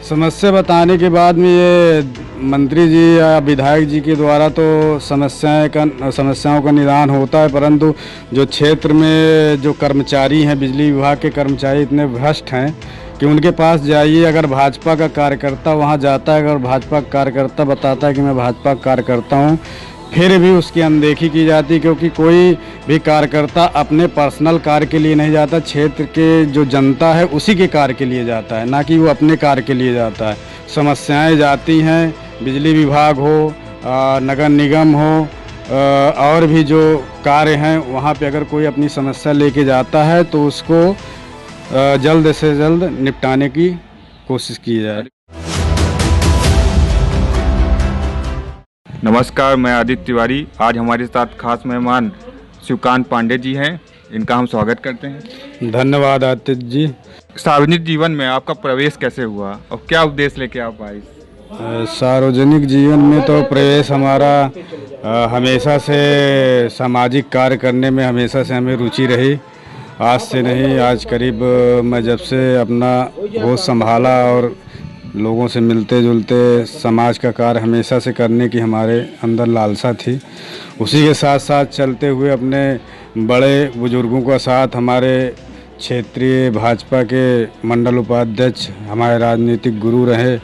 समस्या बताने के बाद में ये मंत्री जी या विधायक जी के द्वारा तो समस्याओं का निदान होता है, परंतु जो क्षेत्र में जो कर्मचारी हैं, बिजली विभाग के कर्मचारी इतने भ्रष्ट हैं कि उनके पास जाइए, अगर भाजपा का कार्यकर्ता वहां जाता है, अगर भाजपा का कार्यकर्ता बताता है कि मैं भाजपा का कार्यकर्ता हूं, फिर भी उसकी अनदेखी की जाती है, क्योंकि कोई भी कार्यकर्ता अपने पर्सनल कार्य के लिए नहीं जाता, क्षेत्र के जो जनता है उसी के कार्य के लिए जाता है, ना कि वो अपने कार्य के लिए जाता है। समस्याएं जाती हैं, बिजली विभाग हो, नगर निगम हो, और भी जो कार्य हैं वहाँ पे अगर कोई अपनी समस्या लेके जाता है तो उसको जल्द से जल्द निपटाने की कोशिश की जाए। नमस्कार, मैं आदित्य तिवारी। आज हमारे साथ खास मेहमान शिवकांत पांडे जी हैं। इनका हम स्वागत करते हैं। धन्यवाद आदित्य जी। सार्वजनिक जीवन में आपका प्रवेश कैसे हुआ और क्या उद्देश्य लेके आप आए? सार्वजनिक जीवन में तो प्रवेश हमारा हमेशा से सामाजिक कार्य करने में हमेशा से हमें रुचि रही। आज से नहीं, आज करीब मैं जब से अपना होश संभाला और लोगों से मिलते जुलते समाज का कार्य हमेशा से करने की हमारे अंदर लालसा थी। उसी के साथ साथ चलते हुए अपने बड़े बुजुर्गों का साथ हमारे क्षेत्रीय भाजपा के मंडल उपाध्यक्ष, हमारे राजनीतिक गुरु रहे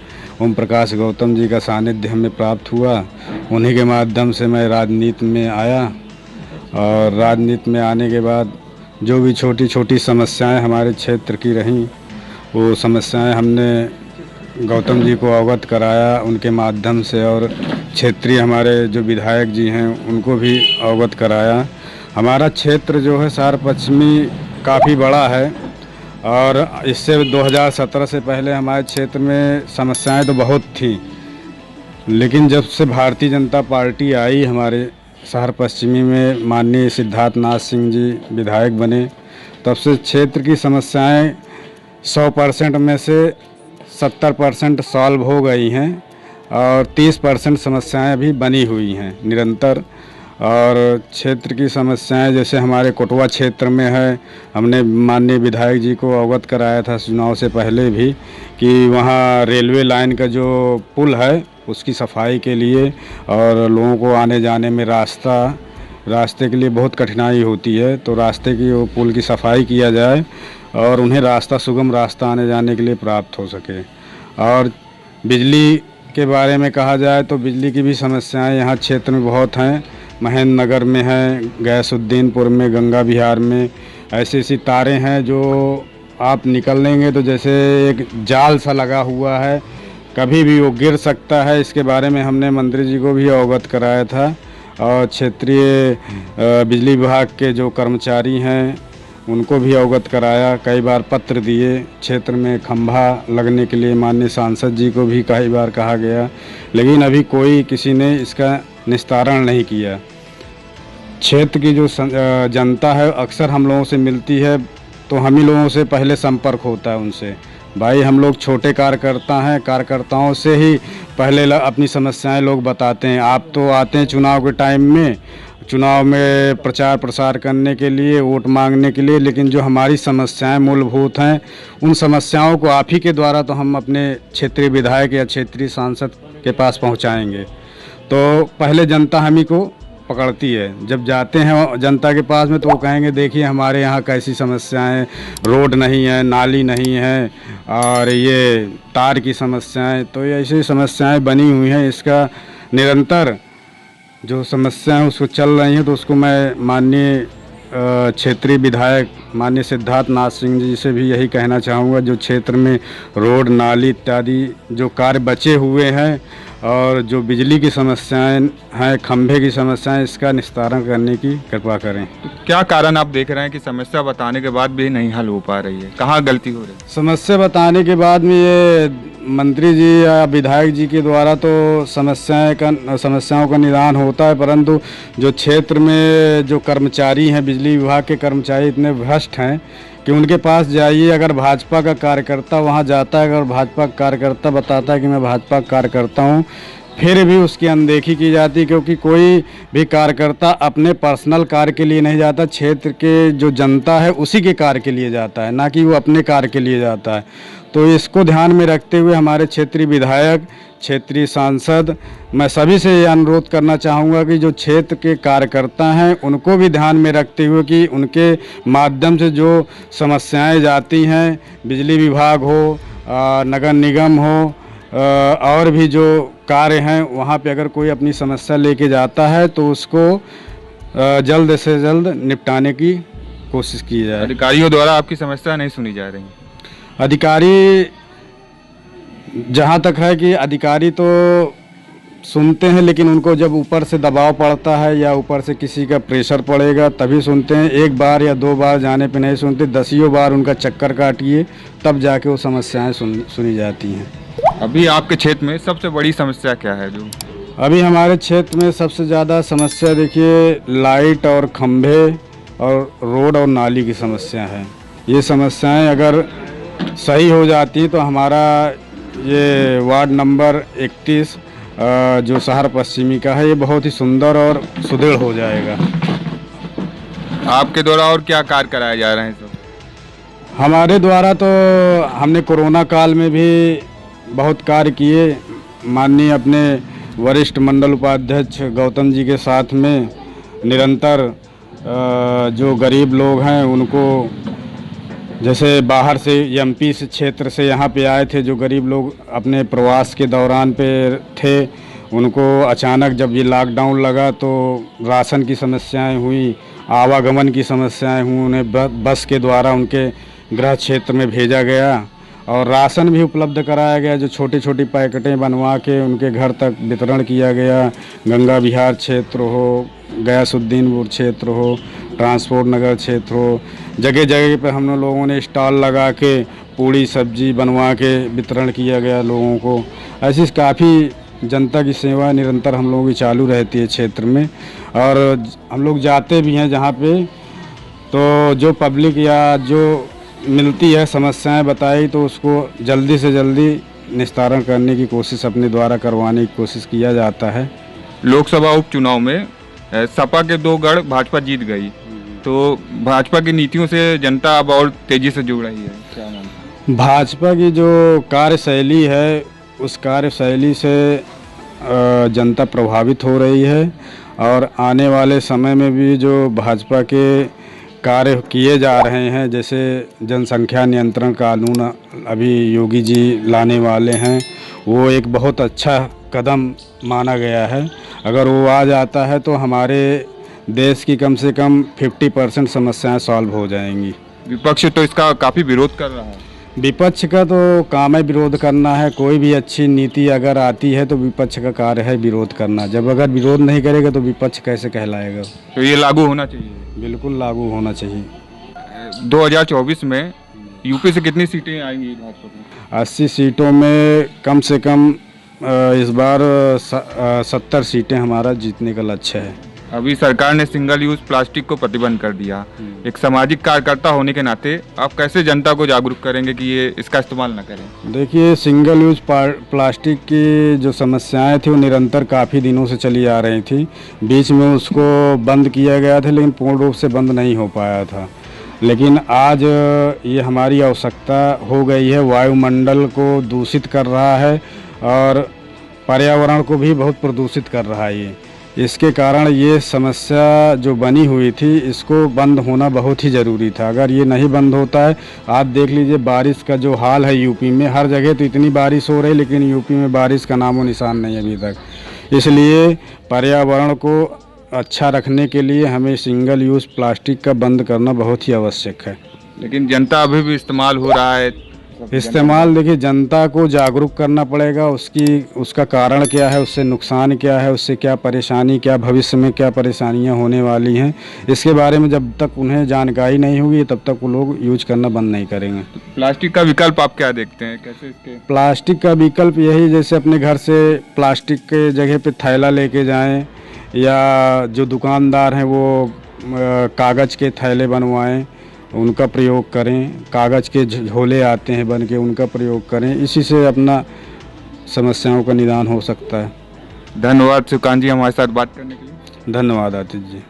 ओम प्रकाश गौतम जी का सानिध्य हमें प्राप्त हुआ। उन्हीं के माध्यम से मैं राजनीति में आया और राजनीति में आने के बाद जो भी छोटी छोटी समस्याएं हमारे क्षेत्र की रहीं, वो समस्याएं हमने गौतम जी को अवगत कराया उनके माध्यम से, और क्षेत्रीय हमारे जो विधायक जी हैं उनको भी अवगत कराया। हमारा क्षेत्र जो है सार पश्चिमी काफ़ी बड़ा है और इससे 2017 से पहले हमारे क्षेत्र में समस्याएं तो बहुत थी, लेकिन जब से भारतीय जनता पार्टी आई हमारे शहर पश्चिमी में, माननीय सिद्धार्थनाथ सिंह जी विधायक बने, तब से क्षेत्र की समस्याएं 100% में से 70% सॉल्व हो गई हैं और 30% समस्याएं अभी बनी हुई हैं निरंतर। और क्षेत्र की समस्याएं जैसे हमारे कोटवा क्षेत्र में है, हमने माननीय विधायक जी को अवगत कराया था चुनाव से पहले भी कि वहाँ रेलवे लाइन का जो पुल है उसकी सफाई के लिए, और लोगों को आने जाने में रास्ते के लिए बहुत कठिनाई होती है, तो रास्ते की वो पुल की सफाई किया जाए और उन्हें सुगम रास्ता आने जाने के लिए प्राप्त हो सके। और बिजली के बारे में कहा जाए तो बिजली की भी समस्याएं यहाँ क्षेत्र में बहुत हैं। महेंद्र नगर में है, गैसुद्दीनपुर में, गंगा विहार में ऐसी ऐसी तारें हैं जो आप निकल लेंगे तो जैसे एक जाल सा लगा हुआ है, कभी भी वो गिर सकता है। इसके बारे में हमने मंत्री जी को भी अवगत कराया था और क्षेत्रीय बिजली विभाग के जो कर्मचारी हैं उनको भी अवगत कराया। कई बार पत्र दिए, क्षेत्र में खंभा लगने के लिए माननीय सांसद जी को भी कई बार कहा गया, लेकिन अभी कोई किसी ने इसका निस्तारण नहीं किया। क्षेत्र की जो जनता है अक्सर हम लोगों से मिलती है तो हम ही लोगों से पहले संपर्क होता है उनसे। भाई हम लोग छोटे कार्यकर्ता हैं, कार्यकर्ताओं से ही पहले अपनी समस्याएं लोग बताते हैं। आप तो आते हैं चुनाव के टाइम में, चुनाव में प्रचार प्रसार करने के लिए, वोट मांगने के लिए, लेकिन जो हमारी समस्याएं मूलभूत हैं उन समस्याओं को आप ही के द्वारा तो हम अपने क्षेत्रीय विधायक या क्षेत्रीय सांसद के पास पहुंचाएंगे। तो पहले जनता हम ही को पकड़ती है। जब जाते हैं जनता के पास में तो वो कहेंगे देखिए हमारे यहाँ कैसी समस्याएं, रोड नहीं है, नाली नहीं है और ये तार की समस्याएं, तो ये ऐसी समस्याएं बनी हुई हैं। इसका निरंतर जो समस्या है उसको चल रही हैं, तो उसको मैं माननीय क्षेत्रीय विधायक माननीय सिद्धार्थनाथ सिंह जी से भी यही कहना चाहूँगा, जो क्षेत्र में रोड, नाली इत्यादि जो कार्य बचे हुए हैं और जो बिजली की समस्याएं हैं, खंभे की समस्याएं, इसका निस्तारण करने की कृपा करें। तो क्या कारण आप देख रहे हैं कि समस्या बताने के बाद भी नहीं हल हो पा रही है? कहाँ गलती हो रही है? समस्या बताने के बाद में ये मंत्री जी या विधायक जी के द्वारा तो समस्याओं का निदान होता है, परंतु जो क्षेत्र में जो कर्मचारी हैं, बिजली विभाग के कर्मचारी इतने भ्रष्ट हैं कि उनके पास जाइए, अगर भाजपा का कार्यकर्ता वहां जाता है, अगर भाजपा का कार्यकर्ता बताता है कि मैं भाजपा का कार्यकर्ता हूं, फिर भी उसकी अनदेखी की जाती है, क्योंकि कोई भी कार्यकर्ता अपने पर्सनल कार्य के लिए नहीं जाता, क्षेत्र के जो जनता है उसी के कार्य के लिए जाता है, ना कि वो अपने कार्य के लिए जाता है। तो इसको ध्यान में रखते हुए हमारे क्षेत्रीय विधायक, क्षेत्रीय सांसद, मैं सभी से ये अनुरोध करना चाहूँगा कि जो क्षेत्र के कार्यकर्ता हैं उनको भी ध्यान में रखते हुए कि उनके माध्यम से जो समस्याएं जाती हैं, बिजली विभाग हो, नगर निगम हो, और भी जो कार्य हैं वहाँ पे अगर कोई अपनी समस्या लेके जाता है तो उसको जल्द से जल्द निपटाने की कोशिश की जाए। अधिकारियों द्वारा आपकी समस्या नहीं सुनी जा रही? अधिकारी, जहाँ तक है कि अधिकारी तो सुनते हैं, लेकिन उनको जब ऊपर से दबाव पड़ता है या ऊपर से किसी का प्रेशर पड़ेगा तभी सुनते हैं। एक बार या दो बार जाने पे नहीं सुनते, दसियों बार उनका चक्कर काटिए तब जाके वो समस्याएं सुनी जाती हैं। अभी आपके क्षेत्र में सबसे बड़ी समस्या क्या है? जो अभी हमारे क्षेत्र में सबसे ज़्यादा समस्या देखिए लाइट और खंभे और रोड और नाली की समस्या है। ये समस्याएं अगर सही हो जाती तो हमारा ये वार्ड नंबर 31 जो शहर पश्चिमी का है ये बहुत ही सुंदर और सुदृढ़ हो जाएगा। आपके द्वारा और क्या कार्य कराए जा रहे हैं सब? हमारे द्वारा तो हमने कोरोना काल में भी बहुत कार्य किए। माननीय अपने वरिष्ठ मंडल उपाध्यक्ष गौतम जी के साथ में निरंतर जो गरीब लोग हैं उनको, जैसे बाहर से एमपी से क्षेत्र से यहाँ पे आए थे जो गरीब लोग अपने प्रवास के दौरान पे थे, उनको अचानक जब ये लॉकडाउन लगा तो राशन की समस्याएं हुई, आवागमन की समस्याएं हुई, उन्हें बस के द्वारा उनके गृह क्षेत्र में भेजा गया और राशन भी उपलब्ध कराया गया, जो छोटी छोटी पैकेटें बनवा के उनके घर तक वितरण किया गया। गंगा विहार क्षेत्र हो, गयासुद्दीनपुर क्षेत्र हो, ट्रांसपोर्ट नगर क्षेत्र हो, जगह जगह पे हम लोगों ने स्टॉल लगा के पूड़ी सब्जी बनवा के वितरण किया गया लोगों को। ऐसी काफ़ी जनता की सेवा निरंतर हम लोगों की चालू रहती है क्षेत्र में, और हम लोग जाते भी हैं जहाँ पे, तो जो पब्लिक या जो मिलती है समस्याएं बताई तो उसको जल्दी से जल्दी निस्तारण करने की कोशिश अपने द्वारा करवाने की कोशिश किया जाता है। लोकसभा उपचुनाव में सपा के 2 गढ़ भाजपा जीत गई, तो भाजपा की नीतियों से जनता अब और तेजी से जुड़ रही है, क्या मानते हैं? भाजपा की जो कार्यशैली है उस कार्यशैली से जनता प्रभावित हो रही है, और आने वाले समय में भी जो भाजपा के कार्य किए जा रहे हैं, जैसे जनसंख्या नियंत्रण कानून अभी योगी जी लाने वाले हैं, वो एक बहुत अच्छा कदम माना गया है। अगर वो आ जाता है तो हमारे देश की कम से कम 50% समस्याएं सॉल्व हो जाएंगी। विपक्ष तो इसका काफ़ी विरोध कर रहा है। विपक्ष का तो काम है विरोध करना है। कोई भी अच्छी नीति अगर आती है तो विपक्ष का कार्य है विरोध करना। जब अगर विरोध नहीं करेगा तो विपक्ष कैसे कहलाएगा? तो ये लागू होना चाहिए। बिल्कुल लागू होना चाहिए। 2024 में यूपी से कितनी सीटें आएंगी भाजपा को? 80 सीटों में कम से कम इस बार 70 सीटें हमारा जीतने का लक्ष्य है। अभी सरकार ने सिंगल यूज प्लास्टिक को प्रतिबंध कर दिया। एक सामाजिक कार्यकर्ता होने के नाते आप कैसे जनता को जागरूक करेंगे कि ये इसका इस्तेमाल न करें? देखिए, सिंगल यूज प्लास्टिक की जो समस्याएं थी वो निरंतर काफ़ी दिनों से चली आ रही थी। बीच में उसको बंद किया गया था, लेकिन पूर्ण रूप से बंद नहीं हो पाया था। लेकिन आज ये हमारी आवश्यकता हो गई है। वायुमंडल को दूषित कर रहा है और पर्यावरण को भी बहुत प्रदूषित कर रहा है। इसके कारण ये समस्या जो बनी हुई थी इसको बंद होना बहुत ही ज़रूरी था। अगर ये नहीं बंद होता है, आप देख लीजिए बारिश का जो हाल है यूपी में, हर जगह तो इतनी बारिश हो रही है लेकिन यूपी में बारिश का नामो निशान नहीं अभी तक। इसलिए पर्यावरण को अच्छा रखने के लिए हमें सिंगल यूज़ प्लास्टिक का बंद करना बहुत ही आवश्यक है। लेकिन जनता अभी भी इस्तेमाल हो रहा है। इस्तेमाल देखिए, जनता को जागरूक करना पड़ेगा। उसका कारण क्या है, उससे नुकसान क्या है, उससे क्या परेशानी, क्या भविष्य में क्या परेशानियां होने वाली हैं, इसके बारे में जब तक उन्हें जानकारी नहीं होगी तब तक वो लोग यूज करना बंद नहीं करेंगे। तो प्लास्टिक का विकल्प आप क्या देखते हैं? कैसे इसके? प्लास्टिक का विकल्प यही, जैसे अपने घर से प्लास्टिक के जगह पे थैला लेके जाएं, या जो दुकानदार हैं वो कागज़ के थैले बनवाएं, उनका प्रयोग करें। कागज़ के झोले आते हैं बन के, उनका प्रयोग करें। इसी से अपना समस्याओं का निदान हो सकता है। धन्यवाद सुकांत जी हमारे साथ बात करने के लिए। धन्यवाद आतिश जी।